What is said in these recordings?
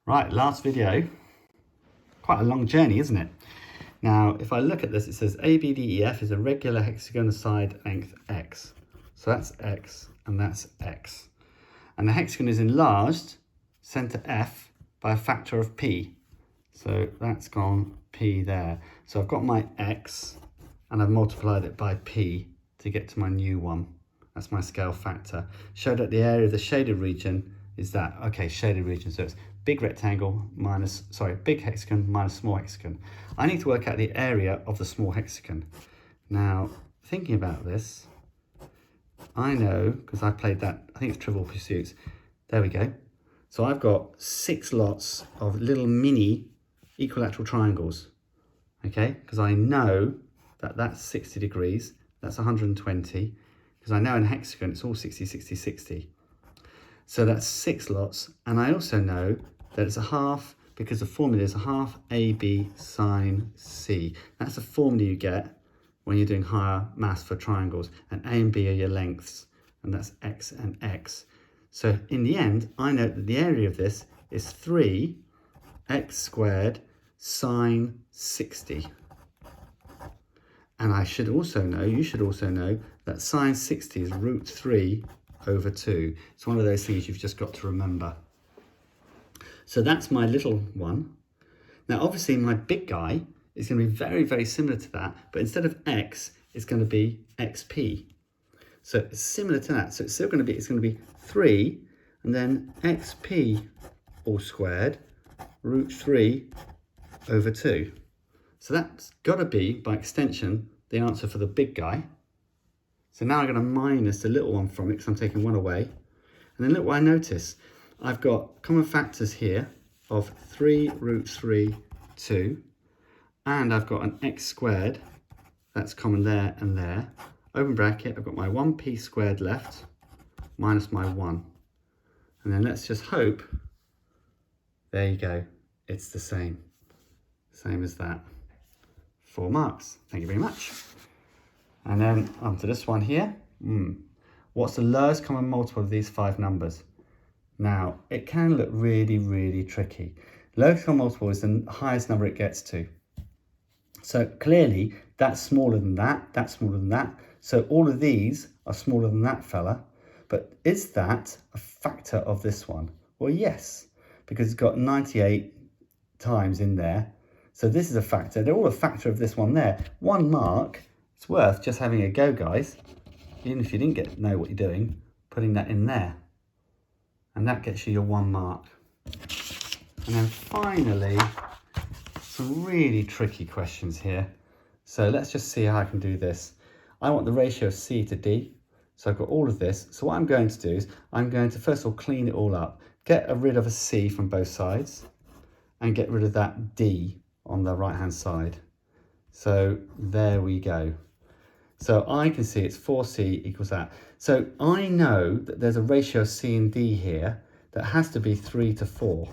Right, last video. Quite a long journey, isn't it? Now, if I look at this, it says ABDEF is a regular hexagon of side length X. So that's X and that's X. And the hexagon is enlarged, center F, by a factor of P. So that's gone P there. So I've got my X and I've multiplied it by P to get to my new one. That's my scale factor. Showed that the area of the shaded region is that. Okay, shaded region. So it's big rectangle minus, big hexagon minus small hexagon. I need to work out the area of the small hexagon. Now, thinking about this, I know, because I played that, I think it's Trivial Pursuits. There we go. So I've got 6 lots of little mini equilateral triangles, okay? Because I know that that's 60 degrees, that's 120, because I know in a hexagon it's all 60, 60, 60. So that's 6 lots, and I also know that it's a half, because the formula is a half AB sine C. That's the formula you get when you're doing higher maths for triangles, and A and B are your lengths, and that's X and X. So in the end, I know that the area of this is 3x squared sine 60. And I should also know, you should also know, that sine 60 is root 3 over 2. It's one of those things you've just got to remember. So that's my little one. Now obviously my big guy is going to be very, very similar to that, but instead of x, it's going to be xp. So it's similar to that. So it's still going to be 3 and then xp all squared root 3 over 2. So that's got to be, by extension, the answer for the big guy. So now I'm going to minus the little one from it because I'm taking one away. And then look what I notice. I've got common factors here of 3 root 3, 2. And I've got an x squared. That's common there and there. Open bracket, I've got my 1p squared left minus my 1. And then let's just hope, there you go, it's the same. Same as that. 4 marks. Thank you very much. And then onto this one here. What's the lowest common multiple of these 5 numbers? Now, it can look really, really tricky. Lowest common multiple is the highest number it gets to. So clearly, that's smaller than that, that's smaller than that. So all of these are smaller than that fella. But is that a factor of this one? Well, yes, because it's got 98 times in there. So this is a factor. They're all a factor of this one there. 1 mark. It's worth just having a go, guys. Even if you didn't know what you're doing, putting that in there. And that gets you your 1 mark. And then finally, some really tricky questions here. So let's just see how I can do this. I want the ratio of C to D. So I've got all of this. So what I'm going to do is I'm going to first of all clean it all up. Get rid of a C from both sides. And get rid of that D on the right hand side. So there we go. So I can see it's 4C equals that. So I know that there's a ratio of C and D here that has to be 3 to 4.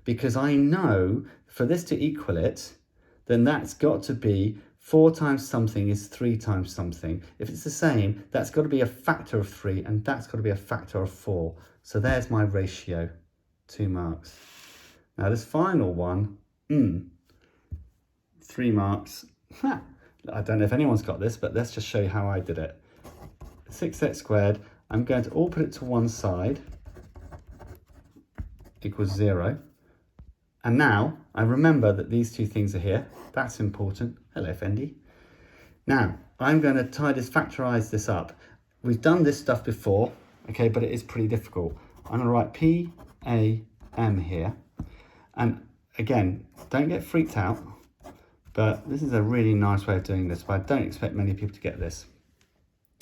Because I know for this to equal it, then that's got to be 4 times something is 3 times something. If it's the same, that's got to be a factor of 3 and that's got to be a factor of 4. So there's my ratio, 2 marks. Now this final one, 3 marks. I don't know if anyone's got this, but let's just show you how I did it. 6x squared, I'm going to all put it to one side, equals 0. And now I remember that these 2 things are here. That's important. Hello, Fendi. Now I'm going to factorize this up. We've done this stuff before, okay, but it is pretty difficult. I'm going to write P-A-M here. And again, don't get freaked out. But this is a really nice way of doing this, but I don't expect many people to get this.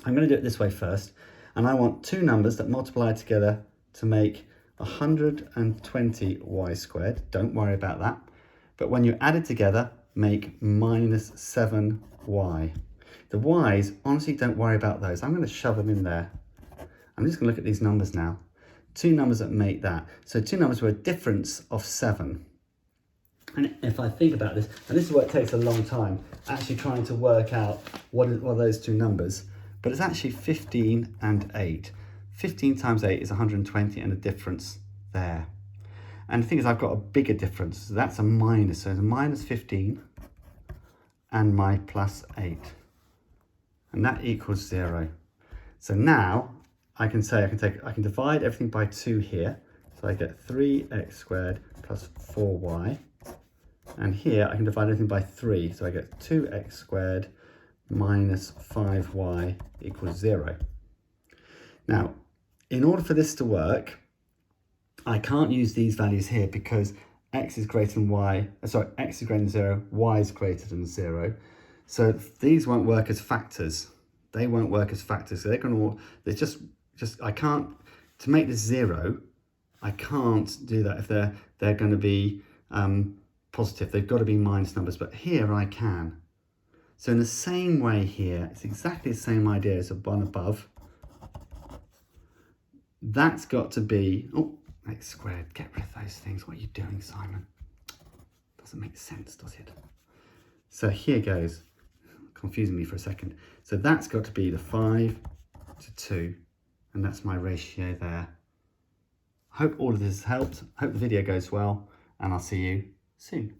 I'm going to do it this way first, and I want 2 numbers that multiply together to make 120y squared. Don't worry about that. But when you add it together, make minus 7y. The y's, honestly, don't worry about those. I'm going to shove them in there. I'm just going to look at these numbers now. 2 numbers that make that. So 2 numbers with a difference of 7. And if I think about this, and this is where it takes a long time, actually trying to work out what are those 2 numbers, but it's actually 15 and 8. 15 times 8 is 120 and a difference there. And the thing is, I've got a bigger difference. So that's a minus. So it's a minus 15 and my plus 8. And that equals 0. So now I can say I can divide everything by 2 here. So I get 3x squared plus 4y. And here I can divide everything by 3. So I get 2x squared minus 5y equals 0. Now, in order for this to work, I can't use these values here because x is greater than y, sorry, x is greater than 0, y is greater than 0. So these won't work as factors. They won't work as factors. So they're just I can't, to make this 0, I can't do that if they're going to be positive. They've got to be minus numbers, but here I can. So in the same way here, it's exactly the same idea as the one above. That's got to be, oh, x squared, get rid of those things. What are you doing, Simon? Doesn't make sense, does it? So here goes, confusing me for a second. So that's got to be the 5 to 2, and that's my ratio there. Hope all of this has helped. Hope the video goes well, and I'll see you soon.